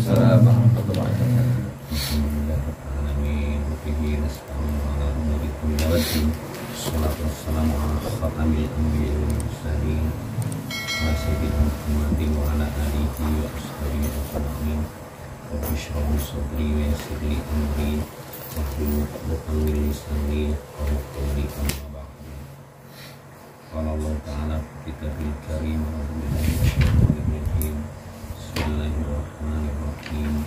Waalaikumsalam warahmatullahi wabarakatuh. Bismillahirrahmanirrahim. Bihi nasta'inu ala umuri dunya wad din. Wassalatu wassalamu ala khatamil anbiya'i wal mursalin. Wa sayyidina Muhammadin wa ala alihi wa ashabihi ajma'in. Rabbi shrah li sadri wa yassir li amri wahlul 'uqdatam min lisani yafqahu qawli. Amma ba'du. Qala Allah ta'ala fi kitabil karim wa billahi minasyaitonir rajim. Bismillahirrahmanirrahim.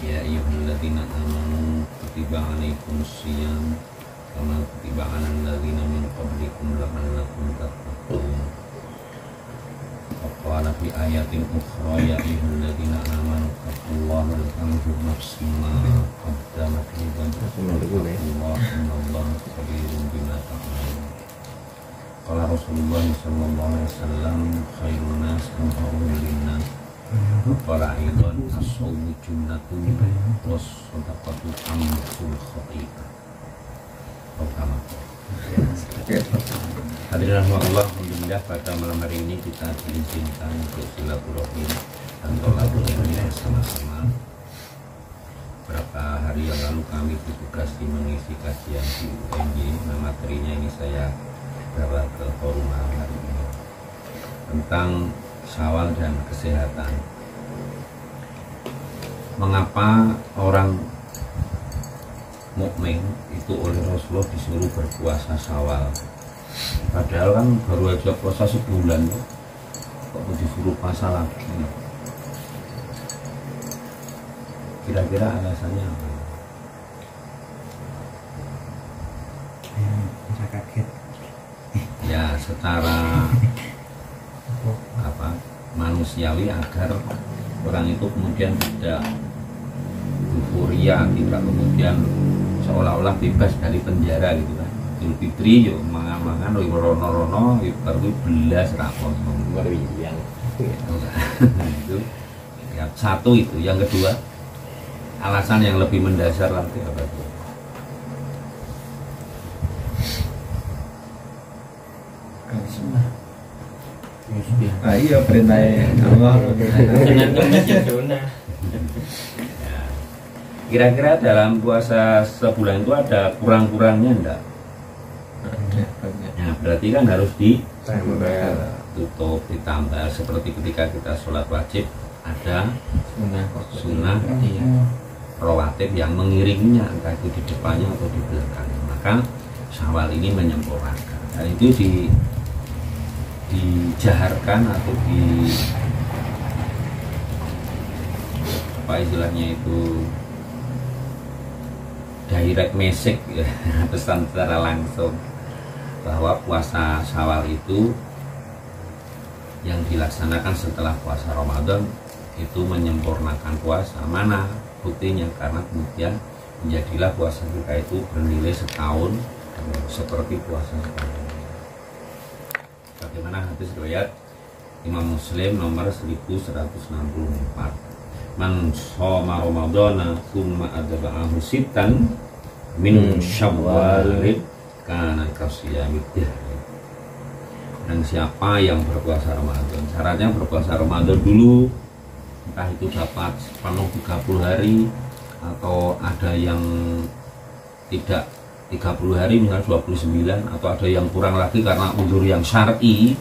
Ya ayyuhalladzina amanu kutiba alaikumusiyam kama kutiba alal ladzina min qablikum la'allakum tattaqun. Wa qala fi ayatin ukhra ya ayyuhalladzina amanu taqullaha wal tanzur nafsun ma qaddamat lighad wattaqullaha innallaha khabirun bima ta'malun. Qala Rasulullah sallallahu alaihi wasallam khairun nas anfa'uhum linnas. Qala aidan as-sawmu junnatun was-sadaqatu amsul khati'ah. Hadirin rahmatullah, alhamdulillah pada malam hari ini kita diizinkan untuk silaturahim dan tolabul ilmi bersama-sama. Beberapa hari yang lalu kami ditugasi mengisi kajian di UNJ. Nah, materinya ini saya bawa ke forum hari ini tentang Syawal dan kesehatan. Mengapa orang mukmin itu oleh Rasulullah disuruh berpuasa Syawal? Padahal kan baru aja puasa sebulan, kok disuruh puasa lagi? Kira-kira alasannya apa? Saya kaget. Ya, secara manusiawi agar orang itu kemudian tidak euforia, tidak kemudian seolah-olah bebas dari penjara gitu kan. Idul Fitri yo mangan-mangan rono-rono baru belas rapor itu ya, satu itu. Yang kedua, alasan yang lebih mendasar lagi apa itu? Iya, perintahnya Allah. Kira-kira dalam puasa sebulan itu ada kurang-kurangnya enggak? Nah, berarti kan harus ditutup, ditambah seperti ketika kita sholat wajib ada sunnah rawatib yang mengiringinya, entah itu di depannya atau di belakangnya. Maka Syawal ini menyempurnakan. Dan itu dijaharkan atau apa istilahnya itu, direct message ya, pesan secara langsung bahwa puasa Syawal itu yang dilaksanakan setelah puasa Ramadan itu menyempurnakan puasa. Mana buktinya? Karena kemudian menjadilah puasa kita itu bernilai setahun seperti puasa setahun. Bagaimana hadis riwayat Imam Muslim nomor 1164. Man shoma Ramadana tsumma adba'ahu sittan min Syawal kana kasiyamid dahr. Dan siapa yang berpuasa Ramadan, syaratnya berpuasa Ramadan dulu, entah itu dapat penuh 30 hari atau ada yang tidak 30 hari, misalnya 29, atau ada yang kurang lagi karena uzur yang syar'i,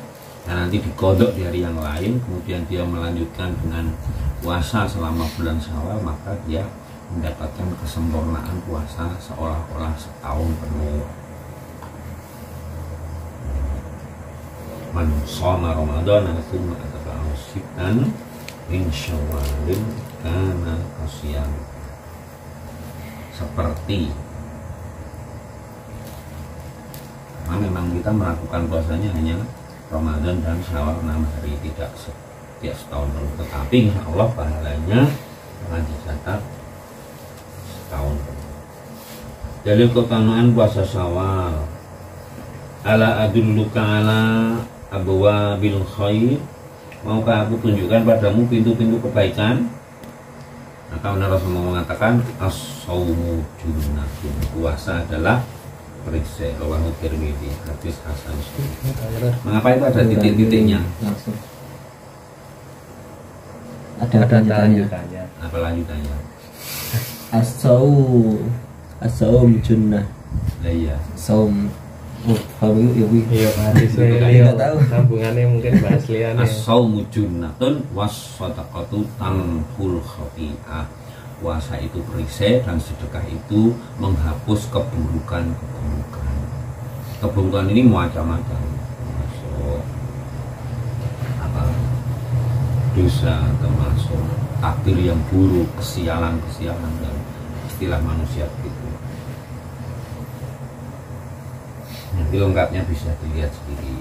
dan nanti dikodok di hari yang lain, kemudian dia melanjutkan dengan puasa selama bulan Syawal, maka dia mendapatkan kesempurnaan puasa seolah-olah setahun penuh. Man shoma Ramadana tsumma atba'ahu sittan min Syawal kana kasiyam. Seperti memang kita melakukan puasanya hanya Ramadan dan Syawal 6 hari, tidak setiap setahun penuh, tetapi insya Allah pahalanya akan dicatat setahun penuh. Dalil keutamaan puasa Syawal. Ala adulluka ala abwabil khair, maukah aku tunjukkan padamu pintu-pintu kebaikan? Maka Rasulullah mengatakan as-shaumu junnatun, puasa adalah perisai. Rawahu Tirmidzi, hadis hasan. Mengapa itu ada titik-titiknya? Ada lanjutannya. Apa lanjutannya? As-saum junnah. Lah iya. Saum. Oh, paham ya wi. Iya, hadisnya Enggak Leo. tahu. Sambungannya mungkin bahas liane. As-saumu junnatun was-shadaqatu tanful khati'ah. Puasa itu perisai dan sedekah itu menghapus keburukan-keburukan. Keburukan ini macam-macam. Termasuk apa? Dosa, termasuk takdir yang buruk, kesialan-kesialan dan istilah manusia gitu. Nanti lengkapnya bisa dilihat sendiri.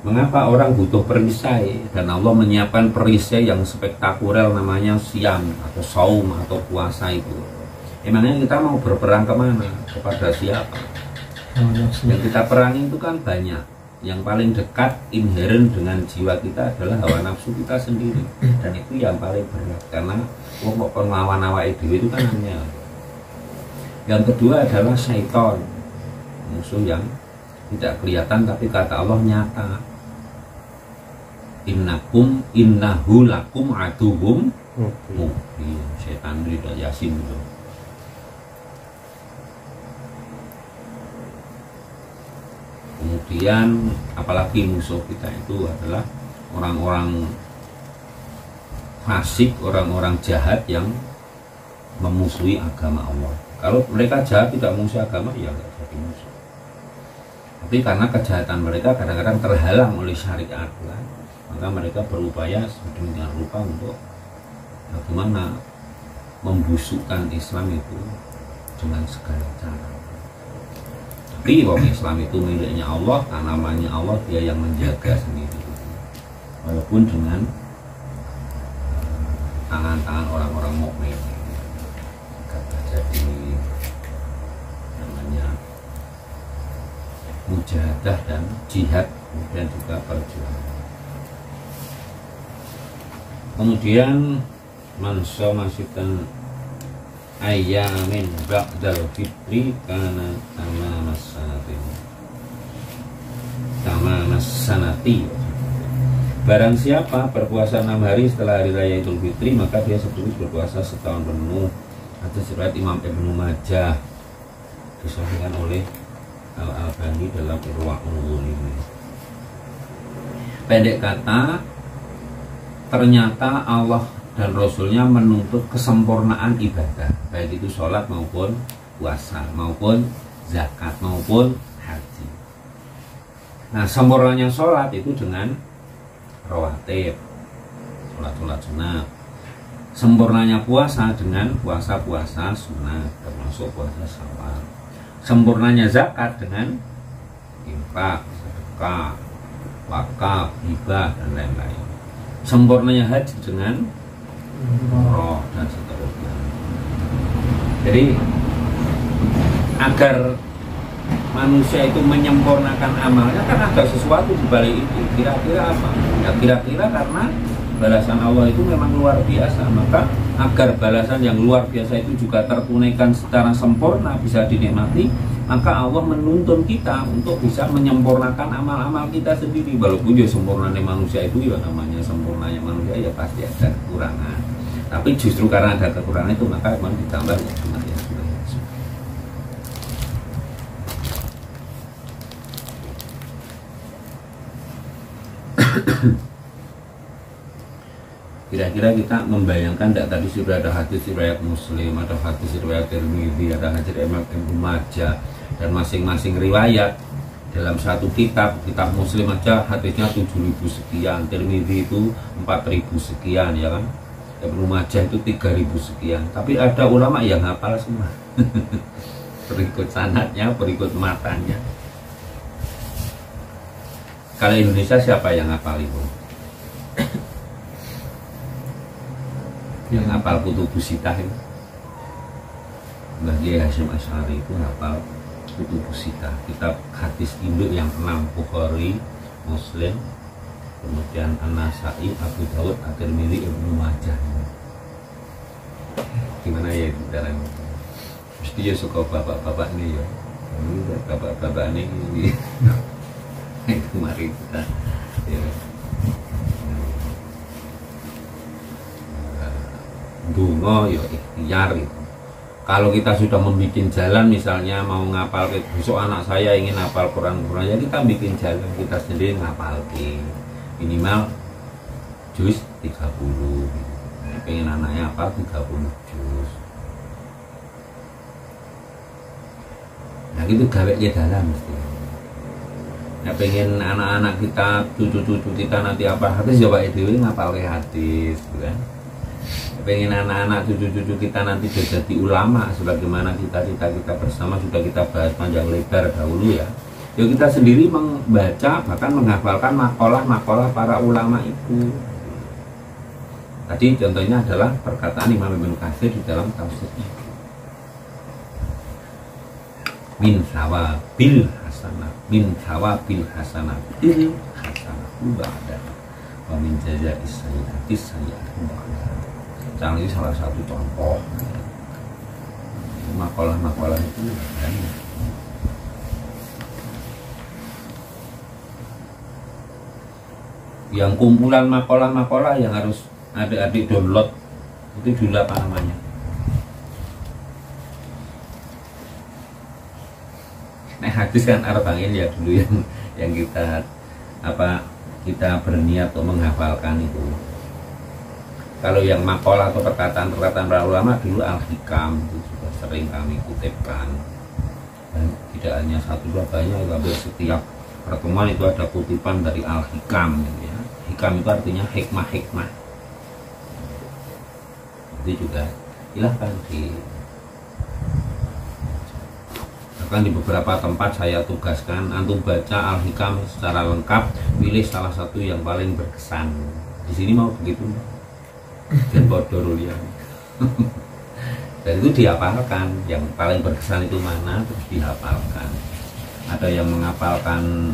Mengapa orang butuh perisai dan Allah menyiapkan perisai yang spektakuler namanya siam atau saum atau puasa itu? Emangnya kita mau berperang kemana? Kepada siapa? Yang kita perangi itu kan banyak. Yang paling dekat inheren dengan jiwa kita adalah hawa nafsu kita sendiri, dan itu yang paling berat karena pokok pengawan awake dhewe itu kan hanya. Yang kedua adalah syaitan, musuh yang tidak kelihatan tapi kata Allah nyata. Innahu lakum aduwwum mubin. Syaitan itu tidak Yasin itu. Kemudian apalagi musuh kita itu adalah orang-orang fasik, orang-orang jahat yang memusuhi agama Allah. Kalau mereka jahat tidak memusuhi agama, ya nggak jadi musuh. Tapi karena kejahatan mereka kadang-kadang terhalang oleh syariat, kan? Maka mereka berupaya sedemikian rupa untuk bagaimana membusukkan Islam itu dengan segala cara. Tapi orang Islam itu miliknya Allah, tanamannya Allah, dia yang menjaga sendiri. Walaupun dengan tangan-tangan orang-orang mukmin. Jadi namanya mujahadah dan jihad, kemudian juga perjuangan. Kemudian manso masitan ayamin ba'dal fitri kana sanati. Barang siapa berpuasa 6 hari setelah hari raya Idul Fitri, maka dia seperti berpuasa setahun penuh. Ada riwayat Imam Ibnu Majah disahihkan oleh Al-Albani dalam Irwaul Ghalib. Pendek kata, ternyata Allah dan Rasulnya menuntut kesempurnaan ibadah, baik itu sholat maupun puasa maupun zakat maupun haji. Nah, sempurnanya sholat itu dengan rawatib, sholat sunat. Sempurnanya puasa dengan puasa-puasa sunat, termasuk puasa Syawal. Sempurnanya zakat dengan infak, sedekah, wakaf, hibah dan lain-lain. Sempurnanya haji dengan umroh dan seterusnya. Jadi agar manusia itu menyempurnakan amalnya kan ada sesuatu di balik itu. Kira-kira apa? Ya kira-kira karena balasan Allah itu memang luar biasa, maka agar balasan yang luar biasa itu juga tertunaikan secara sempurna, bisa dinikmati, maka Allah menuntun kita untuk bisa menyempurnakan amal-amal kita sendiri. Walaupun ya sempurnanya manusia itu ya namanya sempurnanya manusia ya pasti ada kekurangan, tapi justru karena ada kekurangan itu maka memang ditambah ya sunat ya sunat. Kira-kira kita membayangkan tidak, tadi sudah ada hadis riwayat Muslim, ada hadis riwayat Tirmidzi, ada hadis riwayat Ibnu Majah, dan masing-masing riwayat dalam satu kitab Muslim aja hadisnya 7.000 sekian, Tirmidzi itu 4.000 sekian, ya kan? Ibnu Majah itu 3.000 sekian. Tapi ada ulama yang hafal semua. Berikut sanadnya, berikut matanya. Kalau Indonesia siapa yang hafal itu? Yang hafal Kutubus Sittah itu Mbah Kiai Hasyim Asy'ari itu hafal Kutubus Sittah, kitab hadis induk yang 6, Bukhari, Muslim, kemudian An-Nasa'i, Abu Dawud, At-Tirmidzi, Ibnu Majah. Gimana ya caranya? Mesti ya suka bapak-bapak nih ya. Bapak-bapak nih itu mari kita ya. donga ya ikhtiar itu. Kalau kita sudah membuat jalan, misalnya mau ngapal, besok anak saya ingin ngapal Quran, ya kita bikin jalan, kita sendiri ngapal minimal juz 30 gitu. Pengen anaknya apa 30 juz. Nah gitu gawe dalam mesti. Nah pengen anak-anak kita, cucu-cucu kita nanti apa hadis coba itu ngapal hadis, gitu kan. Pengen anak-anak cucu-cucu kita nanti jadi ulama sebagaimana cita-cita kita bersama sudah kita bahas panjang lebar dahulu ya. Ya kita sendiri membaca bahkan menghafalkan makalah-makalah para ulama itu. Tadi contohnya adalah perkataan Imam Ibnu Katsir di dalam tafsirnya. Min sawabil hasanah, min sawabil hasanah, il hasanah ba'da wa min jazaa'is sayyi'ati sayyi'atun ba'da. Jangan ini salah satu contoh makalah-makalah itu banyak. Yang kumpulan makalah-makalah yang harus adik-adik download itu dulu apa namanya? Nah hadis kan arba'in ya dulu yang kita kita berniat untuk menghafalkan itu. Kalau yang makalah atau perkataan-perkataan para ulama dulu Al-Hikam itu sudah sering kami kutipkan. Dan tidak hanya satu dua banyak, tapi setiap pertemuan itu ada kutipan dari Al-Hikam gitu ya. Hikam itu artinya hikmah-hikmah. Itu juga silahkan bahkan di beberapa tempat saya tugaskan antum baca Al-Hikam secara lengkap, pilih salah satu yang paling berkesan. Di sini mau begitu dan bodoh ya. Dan itu dihafalkan, yang paling berkesan itu mana terus dihafalkan. Ada yang menghafalkan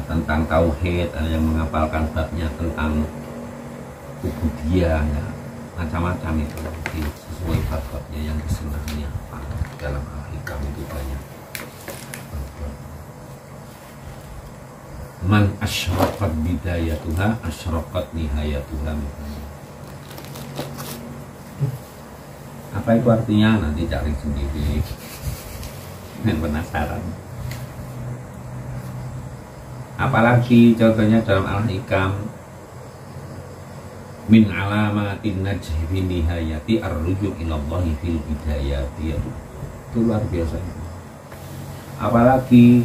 tentang tauhid, ada yang menghafalkan babnya tentang ubudiyah ya. Macam-macam itu sesuai bab-babnya yang disenangi apa dalam Al-Hikam itu banyak. Man asyraqat bidayatuha asyraqat nihayatuha. Apa itu artinya? Nanti cari sendiri. Yang penasaran. Apalagi contohnya dalam Al-Hikam, min alamatin najhi fi nihayati ar-rujuk ilallahi fil bidayati. Itu luar biasa. Apalagi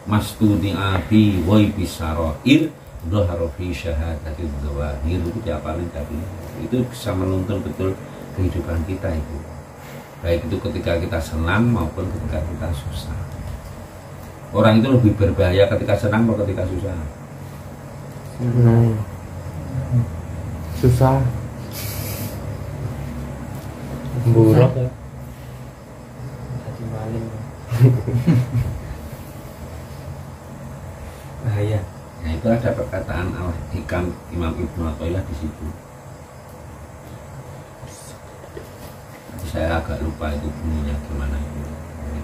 mastudi'a fi waibi sarair dhahara fi syahadati dzawahir, itu diapalin tadi. Itu bisa menuntun betul kehidupan kita itu, baik itu ketika kita senang maupun ketika kita susah. Orang itu lebih berbahaya ketika senang atau ketika susah? Senang. Susah. Buruk ya. Hati maling. Bahaya. Nah itu ada perkataan Al-Hikam Imam Ibnu Athaillah di situ. Saya agak lupa itu bunyinya gimana itu.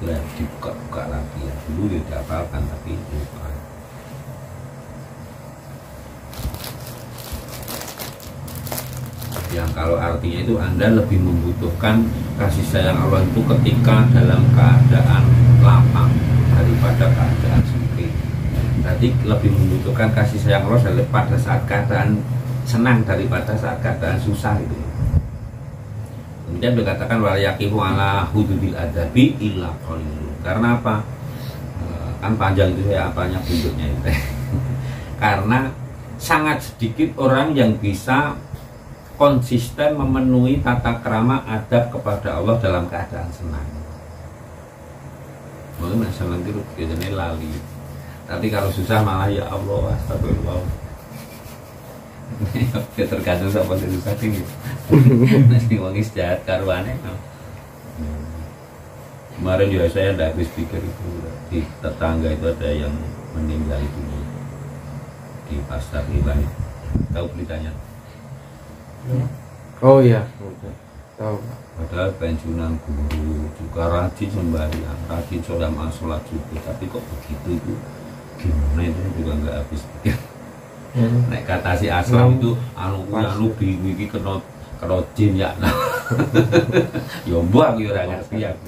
Itu ya dibuka-buka lagi ya. Dulu ya dihafalkan tapi lupa. Yang kalau artinya itu Anda lebih membutuhkan kasih sayang Allah itu ketika dalam keadaan lapang daripada keadaan sempit. Berarti lebih membutuhkan kasih sayang Allah pada saat keadaan senang daripada saat keadaan susah itu. Kemudian dikatakan wala yaqifu ala hududil adabi illa qalil. Karena apa? Kan panjang itu ya apanya bentuknya itu. Karena sangat sedikit orang yang bisa konsisten memenuhi tata krama adab kepada Allah dalam keadaan senang. Mungkin senang itu biasanya lali. Tapi kalau susah malah ya Allah astagfirullah. Ya tergantung sama susah tinggi. Nasi wangi sejahat karuannya. Kemarin juga saya tidak habis pikir itu di tetangga itu ada yang meninggal itu di pasar Iwan. Tahu beritanya? Oh iya, tahu. Padahal pensiunan guru juga rajin sembahyang, rajin sholat subuh, tapi kok begitu itu gimana itu juga nggak habis pikir. Nek kata si Aslam itu anu iki kena jin ya. Yo mbok aku yo ora ngerti aku.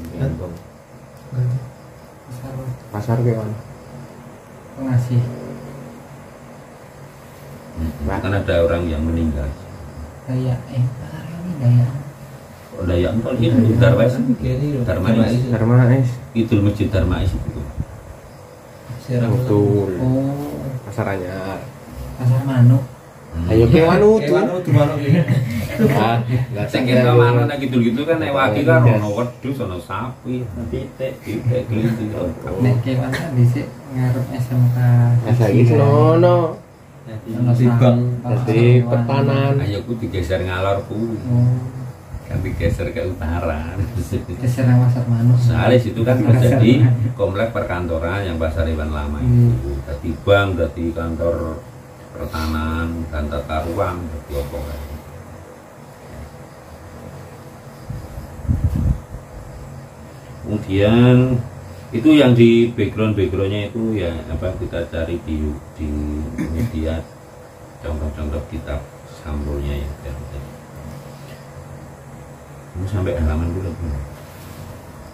Pasar ke mana? Pengasih. Kan ada orang yang meninggal. Kayak pasar ini daya. Oh, Dayak Empol itu Darmais. Darmais. Itu masjid Darmais itu. Betul. Oh, Pasar Anyar. pasar manuk. Ayo ke Wanutu. Lah sing kita manuk nek gitu-gitu kan nek wagi kan ono wedhus, ono sapi, pitik kelinci. Nek kewan kan dhisik ngarep SMK. Saiki sono. Sibang Jadi pertanan. Ayo ku digeser ngalor ku. Kan digeser ke utara. Geser pasar manuk. Soalnya situ kan terjadi komplek perkantoran yang Pasar Hewan Lama itu. Dadi bank, dadi kantor pertahanan dan tata ruang, dadi apa kae. Kemudian itu yang di backgroundnya itu ya apa kita cari di media contoh-contoh kitab sampulnya ya. Ini sampai halaman dulu.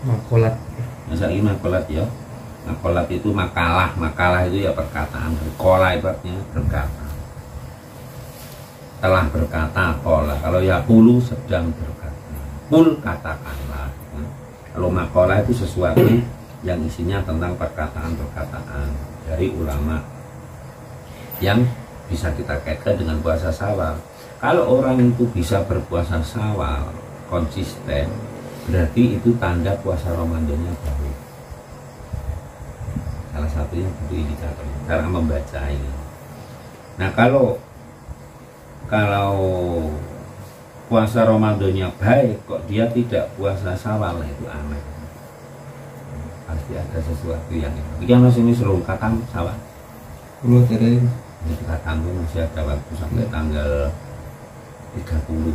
Makolat. Masa ini makolat ya. Makolat itu makalah itu ya perkataan. Kola ibaratnya berkata. Telah berkata kola. Kalau ya pulu sedang berkata. Pul katakanlah. Kalau makalah itu sesuatu yang isinya tentang perkataan-perkataan dari ulama yang bisa kita kaitkan dengan puasa Syawal. Kalau orang itu bisa berpuasa Syawal konsisten, berarti itu tanda puasa Ramadannya baik. Salah satunya itu indikator cara membaca ini. Nah kalau puasa Ramadannya baik kok dia tidak puasa Syawal, itu aneh. Pasti ada sesuatu yang ini. Yang masih ini seluruh katam Syawal. Perlu dari Ini katam itu masih ada waktu sampai tanggal 30.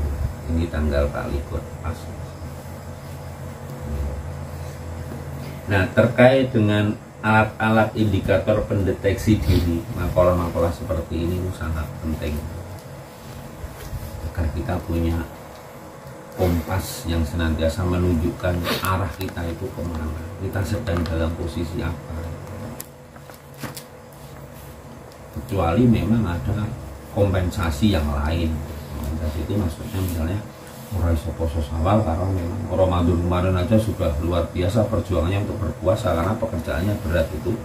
Ini tanggal Pak Likut pas. Nah terkait dengan alat-alat indikator pendeteksi diri, makalah-makalah seperti ini sangat penting agar kita punya kompas yang senantiasa menunjukkan arah kita itu kemana, kita sedang dalam posisi apa. Kecuali memang ada kompensasi yang lain. Kompensasi itu maksudnya misalnya mulai poso Syawal karena memang Ramadan kemarin aja sudah luar biasa perjuangannya untuk berpuasa karena pekerjaannya berat itu.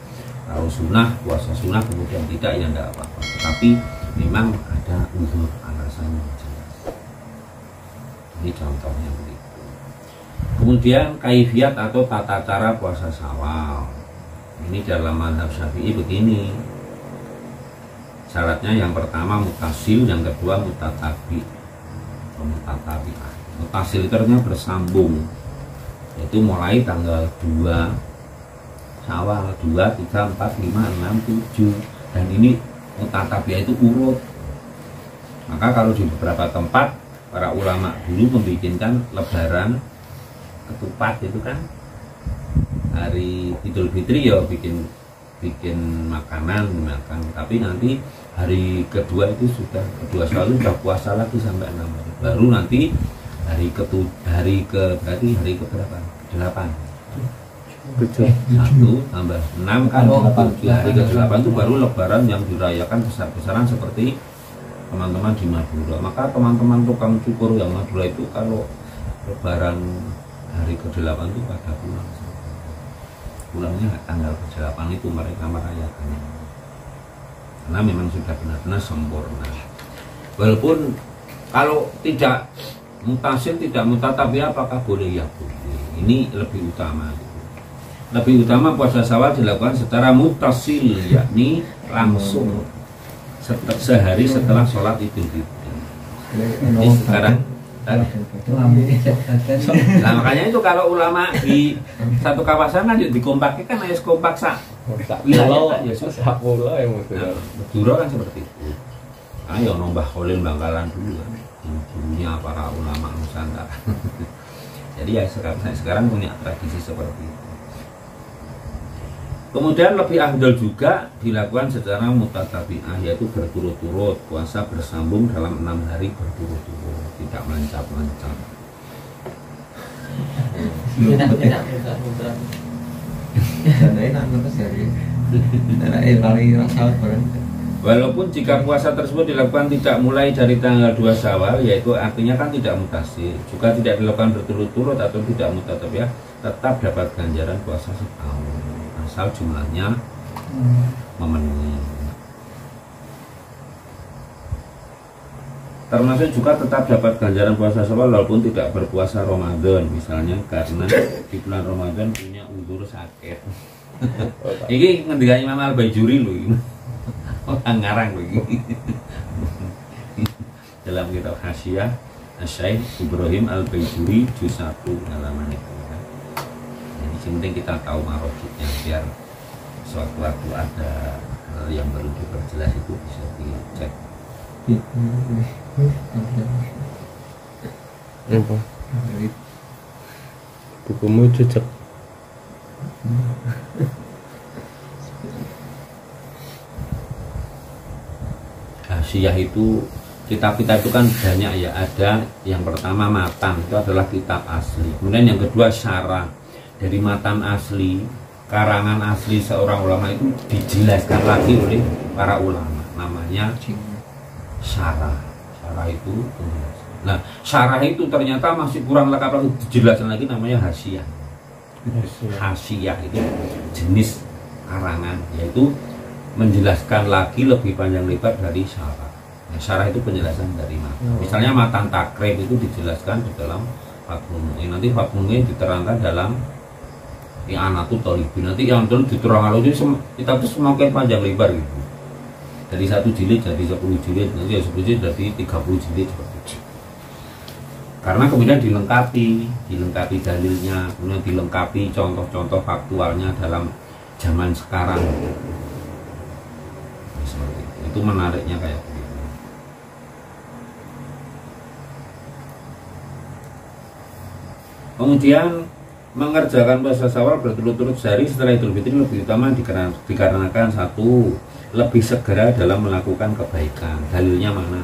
Kalau sunnah, puasa sunnah kemudian tidak, ya enggak apa-apa. Tetapi memang ada uzur alasannya jelas. Ini contohnya begitu. Kemudian kaifiat atau tata cara puasa Syawal. Ini dalam mazhab Syafi'i begini. Syaratnya yang pertama mutasil, yang kedua mutatabi. Mutasil itu artinya bersambung, yaitu mulai tanggal 2 Syawal, 2, 3, 4, 5, 6, 7, dan ini mutatabi itu urut. Maka kalau di beberapa tempat para ulama dulu membikinkan lebaran ketupat itu kan hari Idul Fitri ya bikin makanan dimakan, tapi nanti hari kedua itu sudah selalu sudah puasa lagi sampai 6 hari. Baru nanti berarti hari ke berapa? 8. 1 tambah 6 kan 7. Hari ke-8 itu baru lebaran yang dirayakan besar-besaran seperti teman-teman di Madura. Maka teman-teman tukang cukur yang Madura itu kalau lebaran hari ke-8 itu pada pulangnya tanggal ke-8 itu mereka merayakannya. Karena memang sudah benar-benar sempurna. Walaupun kalau tidak mutasil, tidak mutatabi apakah boleh? Ya boleh. Ini lebih utama. Lebih utama puasa Syawal dilakukan secara mutasil, yakni langsung sehari setelah sholat Idul Fitri. Ini sekarang. Nah makanya itu kalau ulama di satu kawasan kan dikompakkan kan harus kompak sak. Wilayah ya susah pula yang Madura kan seperti itu. Ayo nombah Kholil Bangkalan dulu kan, dulunya para ulama Nusantara. Jadi ya sekarang punya tradisi seperti itu. Kemudian lebih afdal juga dilakukan secara mutatabi'ah, yaitu berturut-turut, puasa bersambung dalam 6 hari berturut-turut, tidak melencap-lencap. Tidak mudah. Dan enak terus ya. Enak paling rasa bareng. Walaupun jika puasa tersebut dilakukan tidak mulai dari tanggal 2 Syawal, yaitu artinya kan tidak mutasi, juga tidak dilakukan berturut-turut atau tidak mutatabi'ah, tetap dapat ganjaran puasa setahun, asal jumlahnya memenuhi. Termasuk juga tetap dapat ganjaran puasa Syawal walaupun tidak berpuasa Ramadan, misalnya karena di bulan Ramadan punya uzur sakit. Ini ngendikan Imam Al-Bajuri loh, orang ngarang begini. Dalam kitab Hasyiah Asy-Syaikh Ibrahim Al-Bajuri juz 1 halaman itu. Jadi penting kita tahu marojiknya biar sewaktu-waktu ada hal yang perlu diperjelas itu bisa dicek. Apa? Bukumu cocok. Hasyiah itu kitab-kitab itu kan banyak ya. Ada yang pertama matan, itu adalah kitab asli. Kemudian yang kedua syarah. Dari matan asli, karangan asli seorang ulama itu dijelaskan lagi oleh para ulama. Namanya syarah. Syarah itu penjelasan. Nah, syarah itu ternyata masih kurang lengkap lagi, dijelaskan lagi, namanya hasyiah. Hasyiah itu jenis karangan, yaitu menjelaskan lagi lebih panjang lebar dari syarah. Nah, syarah itu penjelasan dari matan. Misalnya matan takrib itu dijelaskan di dalam Fathul Mu'in. Nanti Fathul Mu'in diterangkan dalam I'anatul Thalibin. Nanti yang terus diterangkan itu kita tuh semakin panjang lebar gitu. Dari 1 jilid jadi 10 jilid, nanti 10 jilid jadi 30 jilid seperti itu. Karena kemudian dilengkapi dalilnya, kemudian dilengkapi contoh-contoh faktualnya dalam zaman sekarang. Seperti itu menariknya kayak begitu. Kemudian mengerjakan puasa Syawal berturut-turut sehari setelah Idul Fitri lebih utama dikarenakan satu, lebih segera dalam melakukan kebaikan. Dalilnya mana?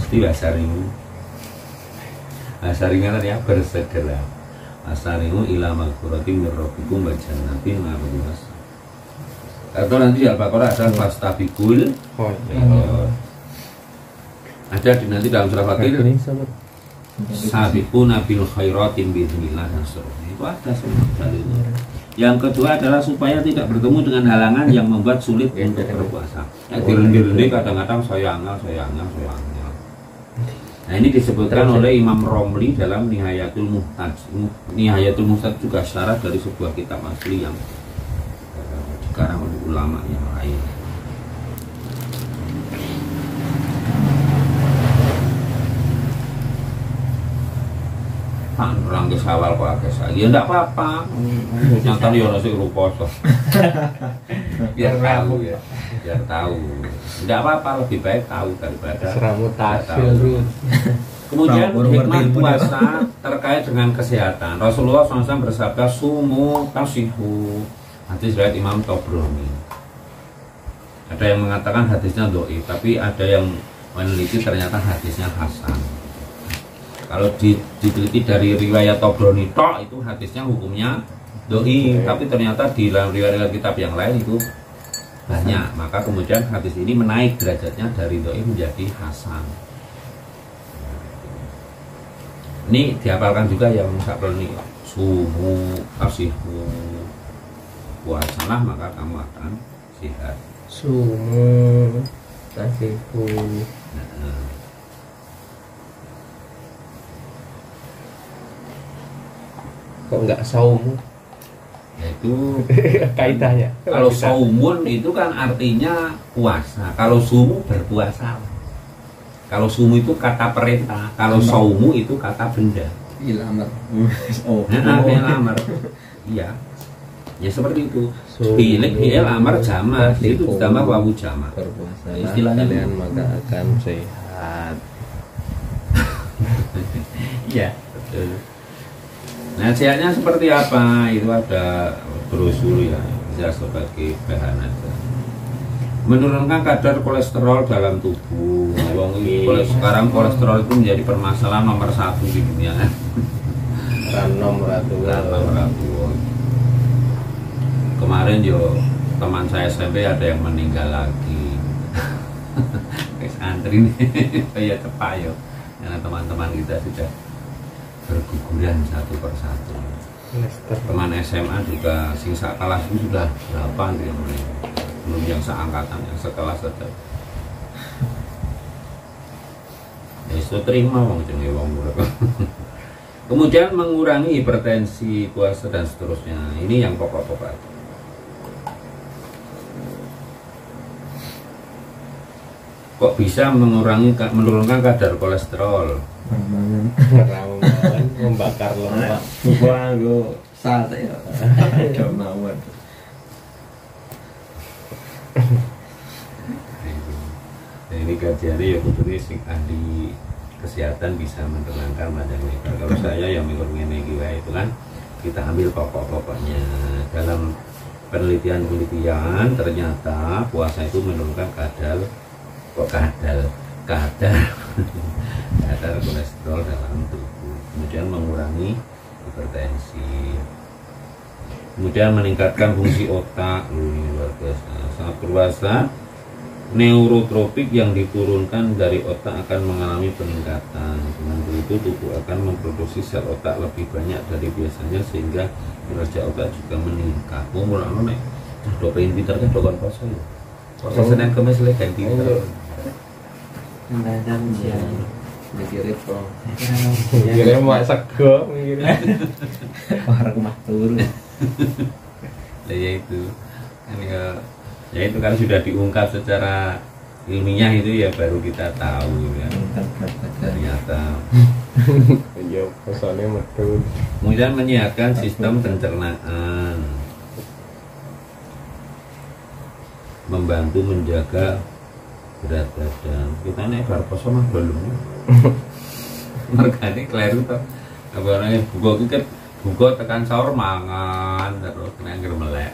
Mesti Asarimu. Asarinya ya bersegera. Asarimu ila maghfiratin min rabbikum wa jannatin ma'ruwas. Atau nanti Al-Baqarah ada fastabiqul khairat. Ada di nanti dalam surah Fatir sabiquna bil khairatin biidznillah dan seterusnya. Itu ada semua dalilnya. Yang kedua adalah supaya tidak bertemu dengan halangan yang membuat sulit untuk berpuasa. Direndi-rendi kadang-kadang saya angel. Nah, ini disebutkan oleh Imam Romli dalam Nihayatul Muhtaj. Nihayatul Muhtaj juga syarah dari sebuah kitab asli yang dikarang oleh ulama yang lain. Orang ke Syawal kok agak saya, ya enggak apa-apa. Nyata ya nasi ruposo. Biar tahu ya, biar tahu. Enggak apa-apa, lebih baik tahu daripada seramutasi. Kemudian hikmah puasa terkait dengan kesehatan. Rasulullah SAW bersabda, sumu tasihu. Hadis riwayat Imam Tabrani. Ada yang mengatakan hadisnya dhaif, tapi ada yang meneliti ternyata hadisnya hasan. Kalau diteliti dari riwayat Tabrani tok, itu hadisnya hukumnya dhaif, tapi ternyata di dalam riwayat kitab yang lain itu banyak. Maka kemudian hadis ini menaik derajatnya dari dhaif menjadi hasan. Ini dihafalkan juga yang Tabrani, sumu tasihu. Puasalah maka kamu akan sehat. Sumu tasihu. Kok enggak saum? Yaitu kaidahnya. Kalau saumun itu kan artinya puasa. Kalau sumu berpuasa. Kalau sumu itu kata perintah. Kalau saumu itu kata benda. Ilamar. Ilamar. Iya. Ya seperti itu. Bilik fi'il amar jama itu ditambah wawu jama. Berpuasa. Istilahnya kalian maka akan sehat. Iya, betul. Nasihatnya seperti apa? Itu ada brosur ya, bisa sebagai bahan aja. Menurunkan kadar kolesterol dalam tubuh. Sekarang kolesterol itu menjadi permasalahan nomor 1 di dunia. Nomor 1. Kemarin yo teman saya SMP ada yang meninggal lagi. Kayak antri nih, kayak cepat yo. Karena teman-teman kita sudah berguguran satu persatu. Teman SMA juga sing sak kelas itu sudah 8 dia meninggal. Belum yang seangkatan, yang sekelas saja. Ya itu terima wong jenenge wong urip. Kemudian mengurangi hipertensi, puasa dan seterusnya. Ini yang pokok-pokok. Kok bisa menurunkan kadar kolesterol? Ramuan membakar lemak. Gua sate ya. Gak mawon. Nah, ini kajiannya ya kudu sing ahli kesehatan bisa menerangkan macam ini. Kalau saya yang mikir ngene iki wae itu kan kita ambil pokok-pokoknya. Dalam penelitian ternyata puasa itu menurunkan kadar kolesterol dalam tubuh, kemudian mengurangi hipertensi, kemudian meningkatkan fungsi otak. Luar biasa. Saat puasa, neurotropik yang diturunkan dari otak akan mengalami peningkatan. Dengan begitu tubuh akan memproduksi sel otak lebih banyak dari biasanya sehingga kinerja otak juga meningkat. Mulane nek do pengen pinter kan dokon puasa ya. Puasa Senin Kamis lek kan pinter. Mendadak siang. Mikirnya pro. Mikirnya mau sego, mikirnya. Orang mah turun. Nah, ya itu kan sudah diungkap secara ilmiah itu ya baru kita tahu ya. Ternyata. Ya, pesannya betul. Kemudian menyehatkan sistem pencernaan, membantu menjaga berat badan. Kita nih bar poso mah belum. Mergane kleru to. Apa nang buka tekan sahur mangan terus nganggur melek.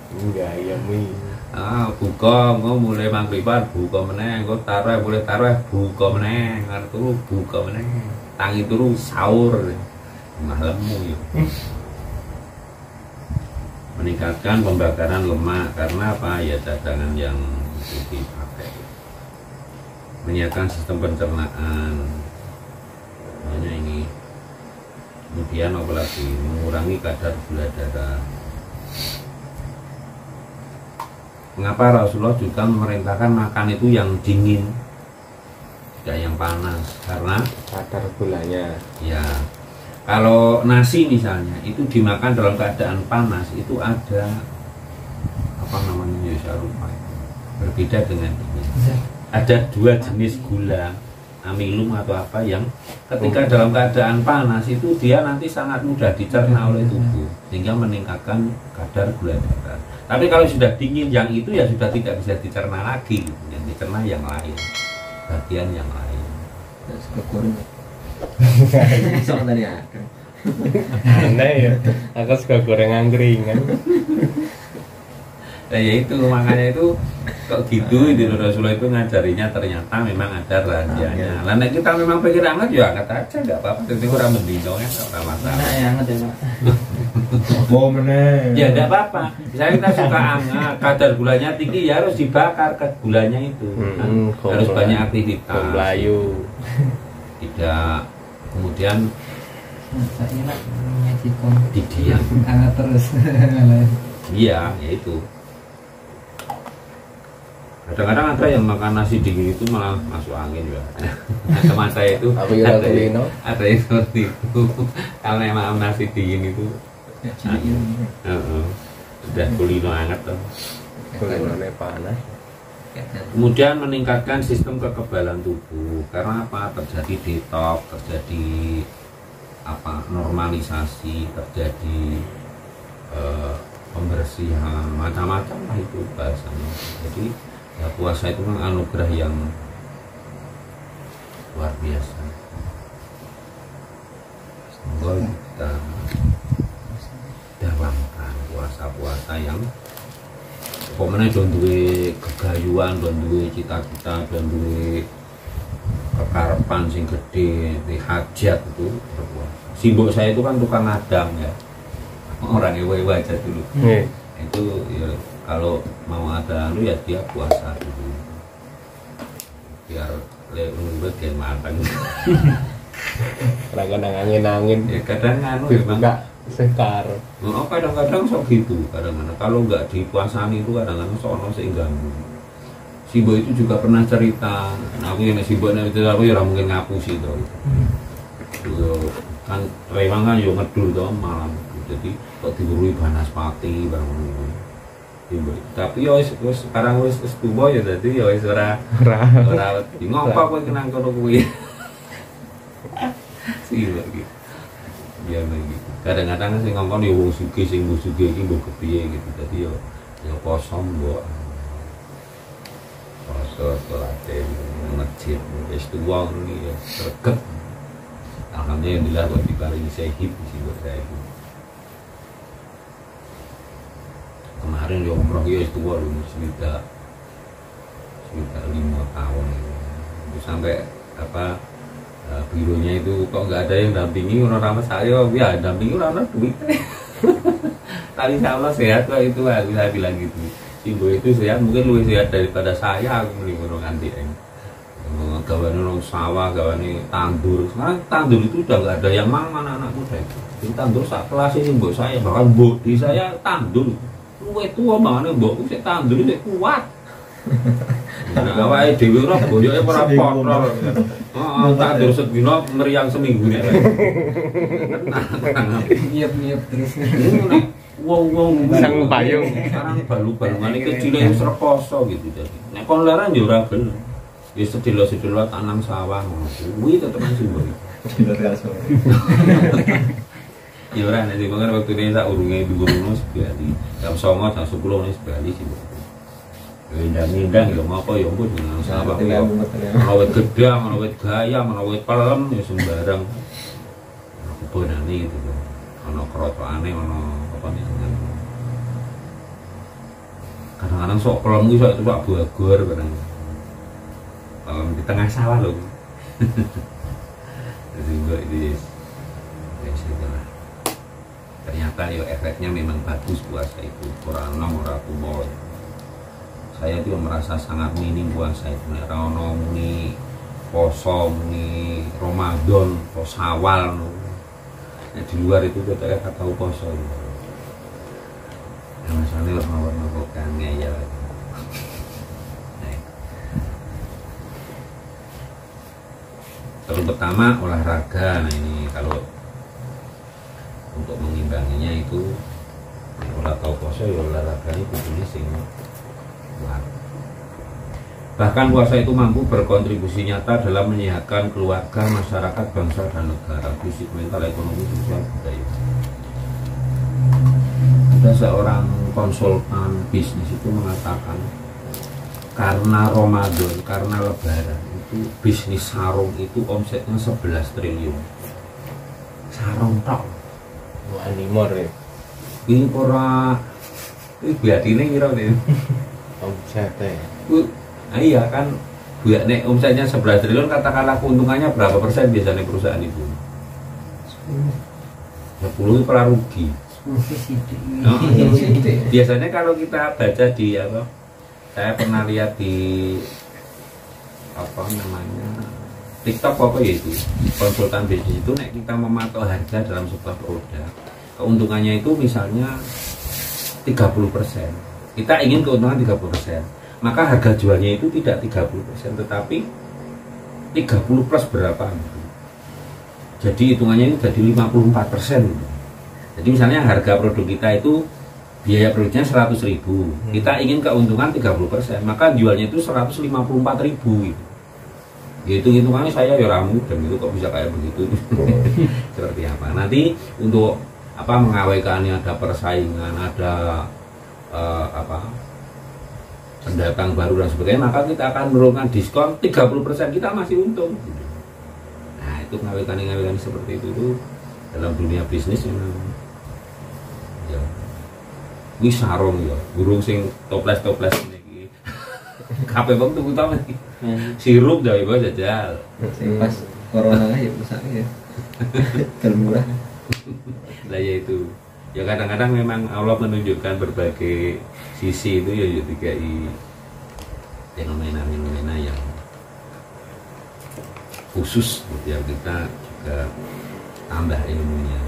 Enggak, ya mi. Buka engko mulai maghriban buka meneh, engko tarawih boleh tarawih buka meneh, ngarep turu buka meneh. Tangi turu sahur. Malammu ya. Meningkatkan pembakaran lemak karena apa? Ya cadangan yang dipakai. Menyehatkan sistem pencernaan. Hanya ini. Kemudian apalagi mengurangi kadar gula darah. Mengapa Rasulullah juga memerintahkan makan itu yang dingin, tidak yang panas? Karena kadar gulanya. Ya, kalau nasi misalnya itu dimakan dalam keadaan panas itu ada apa namanya ya saya lupa. Berbeda dengan ini. Ada 2 jenis gula, amilum atau apa yang ketika dalam keadaan panas itu dia nanti sangat mudah dicerna oleh tubuh sehingga meningkatkan kadar gula darah. Tapi kalau sudah dingin yang itu ya sudah tidak bisa dicerna lagi, yang dicerna yang lain, bagian yang lain. Kekurung. Soalnya ada. Aneh ya, aku suka goreng angkringan. Nah ya itu makanya itu kok gitu di Rasulullah itu ngajarinya ternyata memang ada rahasianya. Lah nek kita memang pikir anget ya angkat aja enggak apa-apa, dadi ora mendino ya enggak masalah. Nah, yang ada Pak. Bom meneh. Ya enggak apa-apa. Misalnya kita suka anget, kadar gulanya tinggi ya harus dibakar ke gulanya itu. Harus banyak aktivitas. Melayu. Tidak kemudian Saya enak menyajikan didiam. hangat terus. Iya, ya itu. Kadang-kadang ada yang makan nasi dingin itu malah masuk angin ya. Teman saya itu Tapi ora kulino. ada yang seperti itu. Kalau emang nasi dingin itu udah kulino hangat tuh. Kulinone panas. Kemudian meningkatkan sistem kekebalan tubuh karena apa? Terjadi detox, terjadi apa? Normalisasi, terjadi pembersihan, macam-macam lah itu bahasanya. Jadi ya puasa itu kan anugerah yang luar biasa. Semoga kita dawamkan puasa-puasa yang pokoknya don duwe kegayuan, don duwe cita-cita, don duwe kekarepan sing gede, di hajat itu berpuasa. Simbol saya itu kan tukang ngadang ya, orang ewe-ewe aja dulu. Itu ya kalau mau ada anu ya dia puasa dulu biar lembut dan matang. Kadang-kadang angin-angin Ya kadang anu memang enggak sekar. oh, kadang-kadang sok gitu, kadang-kadang kalau nggak dipuasani itu kadang-kadang sok ono sing ganggu. Sibo itu juga pernah cerita, nah aku yang Sibo itu aku ya mungkin ngapusi itu. Kan rewang kan yo ngedul to malam, jadi kok diurui Banaspati barang ngono. Tapi yo wis sekarang wis tuwa ya dadi yo wis ora wedi. Ngopo kowe kenang kono kuwi? Sih lagi. Iya lagi. Kadang-kadang sing ngomong yo wong sugih sing mbok sugih iki mbok kepiye gitu. Dadi yo poso mbok. Poso salate masjid wis tuwa ngene ya sregep. Alhamdulillah kok diparingi sehat sih buat saya itu. Kemarin yo umroh ya itu baru sekitar 5 tahun itu sampai apa bironya itu kok nggak ada yang dampingi orang saya ya dampingi orang duit. Tapi insya Allah sehat kok itu aku bisa bilang gitu. Simbo itu sehat mungkin lebih sehat daripada saya aku mending nganti gawane nang sawah, gawane tandur. Sekarang tandur itu udah nggak ada yang mangan anak muda itu. Jadi tandur sak kelas ini mbok saya bahkan mbok di saya tandur. Luwe tua mangane mbokku sik tandur sik kuat. Nah, awake dhewe ora boyoke ora kontrol. Heeh, tandur sedina meriang seminggu nek. Nyiap-nyiap terus. Wong-wong Sang payung. Sekarang balu-balungane kecil wis rekoso gitu jadi. Nek kon laran yo ora gelem. Ya sedelo-sedelo tanam sawah ngono kuwi tetep simbol. Ya ora nek dibangun waktu ini tak urunge dhuwur sekali. Jam 09.00 jam 10 nih sekali simbol. Ya ndang-ndang ya ngapa ya mbok dengan sawah ya. Ana wit gedang, ana wit gayam, ana wit pelem ya sembarang. Kebonane gitu. Ana krotokane ana apa jenengan. Kadang-kadang sok pelem kuwi sok buagor barang. Di tengah sawah loh. Jadi enggak ini ya ternyata ya efeknya memang bagus puasa itu kurang orang tua. Saya juga merasa sangat minim puasa itu. Rano muni poso muni Ramadan poso awal. Nah, di luar itu kita tahu poso. Ya masalahnya warna-warna bukannya ya. Terus pertama olahraga. Nah ini kalau untuk mengimbanginya itu ora tau puasa ya olahraga itu sing kuat. Bahkan puasa itu mampu berkontribusi nyata dalam menyehatkan keluarga, masyarakat, bangsa dan negara, fisik, mental, ekonomi, sosial, budaya. Ada seorang konsultan bisnis itu mengatakan karena Ramadan, karena Lebaran itu bisnis sarung itu omsetnya 11 triliun. Sarung tok. Wah, nimor ya. Ini ora biadine kira nih. Omsetnya. Iya kan buat nek omsetnya 11 triliun katakanlah keuntungannya berapa persen biasanya perusahaan itu? 10 itu pernah rugi. Biasanya kalau kita baca di apa? Saya pernah lihat di apa namanya TikTok apa ya itu konsultan bisnis itu nek kita mematok harga dalam sebuah produk keuntungannya itu misalnya 30%, kita ingin keuntungan 30%, maka harga jualnya itu tidak 30% tetapi 30 plus berapa gitu. Jadi hitungannya itu jadi 54%. Jadi misalnya harga produk kita itu biaya produknya 100.000, kita ingin keuntungan 30%, maka jualnya itu 154.000 gitu. Itu hitungannya saya ya ramu dan itu kok bisa kayak begitu. Seperti apa nanti untuk apa mengawaikannya ada persaingan, ada apa pendatang baru dan sebagainya, maka kita akan menurunkan diskon 30%, kita masih untung. Nah itu ngawaikan seperti itu tuh dalam dunia bisnis memang ya ini sarung ya burung sing toples ini kabeh wong tuku ta sirup dah ibu jajal Sing pas corona ya pusatnya ya. Termurah. lah ya itu ya kadang-kadang memang Allah menunjukkan berbagai sisi itu ya dikai fenomena-fenomena yang khusus gitu ya, kita juga tambah ilmunya.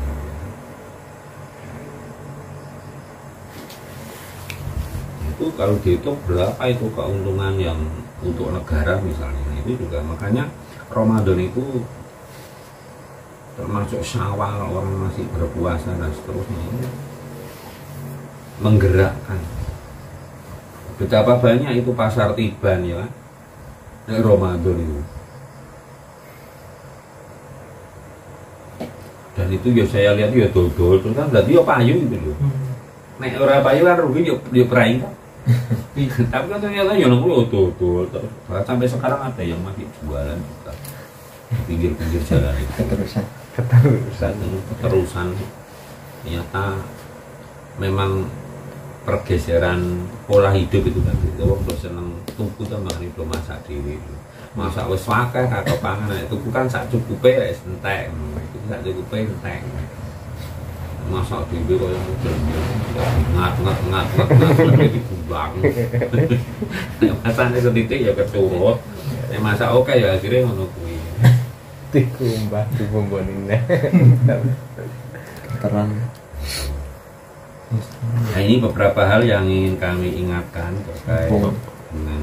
Itu kalau dihitung berapa itu keuntungan yang untuk negara misalnya, itu juga makanya Ramadan itu termasuk Syawal orang masih berpuasa dan seterusnya ini menggerakkan betapa banyak itu pasar tiban ya dari Ramadan itu. Dan itu ya saya lihat ya dodol terus kan berarti ya payu gitu loh. Nek ora payu kan rugi ya perai kan. Tapi kan ternyata ya nunggu dodol terus sampai sekarang ada yang masih jualan juga pinggir-pinggir jalan itu. Keterusan ternyata memang pergeseran pola hidup itu kan gitu. Wong do seneng tuku ta mari do masak dhewe. Masak wis akeh kakek pangan itu bukan sak cukupe wis entek. Itu sak cukupe entek. Masak dhewe koyo model ngat dibuang. Nek masane setitik ya keturut. Nek masak oke ya akhirnya ngono kuwi. Dikumbah dibombonin. Terang. Nah ini beberapa hal yang ingin kami ingatkan terkait dengan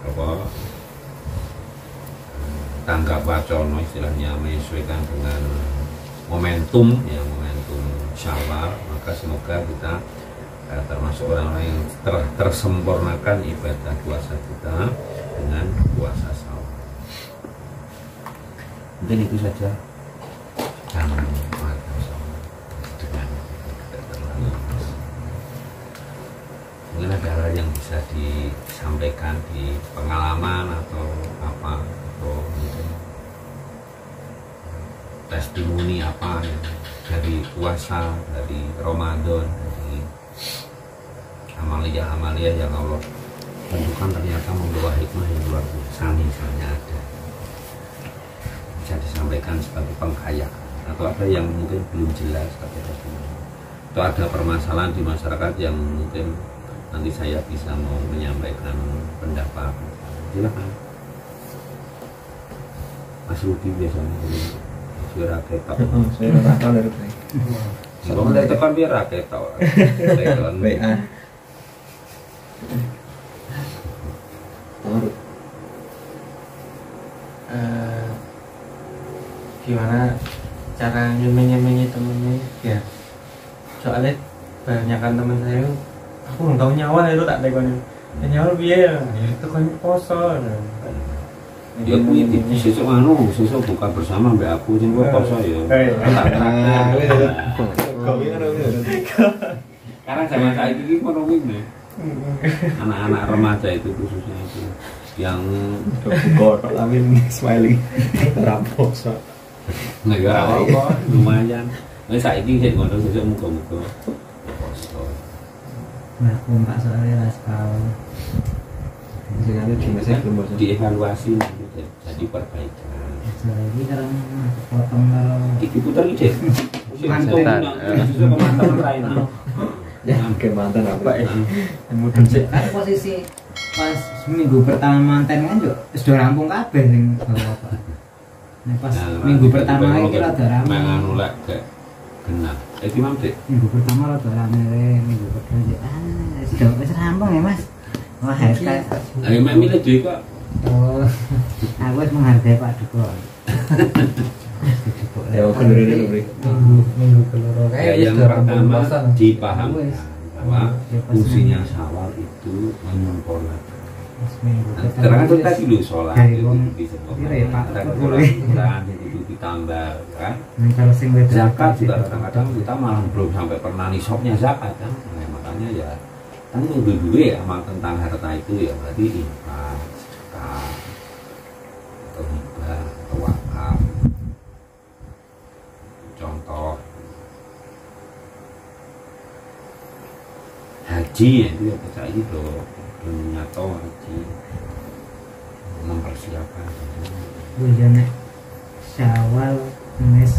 apa tanggap wacono istilahnya menyesuaikan dengan momentum ya momentum Syawal, maka semoga kita termasuk orang-orang yang tersempurnakan ibadah puasa kita dengan puasa Syawal. Mungkin itu saja. Jangan mungkin ada hal yang bisa disampaikan di pengalaman atau apa atau mungkin testimoni apa ya, dari puasa, dari Ramadan, dari amalia-amalia yang Allah tentukan ternyata membawa hikmah yang luar biasa misalnya ada bisa disampaikan sebagai penghayat atau ada yang mungkin belum jelas atau ada permasalahan di masyarakat yang mungkin nanti saya bisa mau menyampaikan pendapat, silakan. Mas Rudi biasanya suara ketok. Saya rakal dari tadi. Kalau dari tekan dia raketok. WA. Gimana cara nyemenye temennya ya? Soalnya kebanyakan teman saya aku nggak tahu nyawa itu tak tekonin nyawa biaya itu kan poso ya kuwi sesuk sesuk buka bersama mbak aku sing poso ya karena zaman saat ini kan ini anak-anak remaja itu khususnya itu yang buka amin smiling raposo negara apa lumayan saat ini saya ngono sesuk muka-muka poso. Nah, Pak soalnya raskal. Dievaluasi jadi perbaikan. Jadi sekarang potong kalau Diputar ini deh. Ya, ke mantan apa ya? kan posisi pas minggu pertama manten kan juga sudah rampung kabeh ning bapak. Nah, pas minggu pertama iki rada rame. Mangan ulek gak genap. Gimana deh? Minggu pertama rada rame, minggu kedua sudah wis rampung ya, Mas. Wah, kayak Ayo mak milih dhewe kok. oh, aku wis menghargai Pak Duko. Ya, oke dulu beri. Minggu keloro Ya, yang pertama dipahamkan bahwa fungsinya Syawal itu menyempurnakan. Terang itu tadi lu sholat itu disempurnakan, ada kekurangan itu ditambah kan. Zakat juga kadang-kadang kita malah belum sampai pernah nisabnya zakat kan. Nah, makanya ya kan dulu ya amal tentang harta itu ya berarti infak, zakat, atau hibah, atau wakaf. haji ya itu ya percaya gitu dunia atau haji mempersiapkan Bu ya nek Syawal mes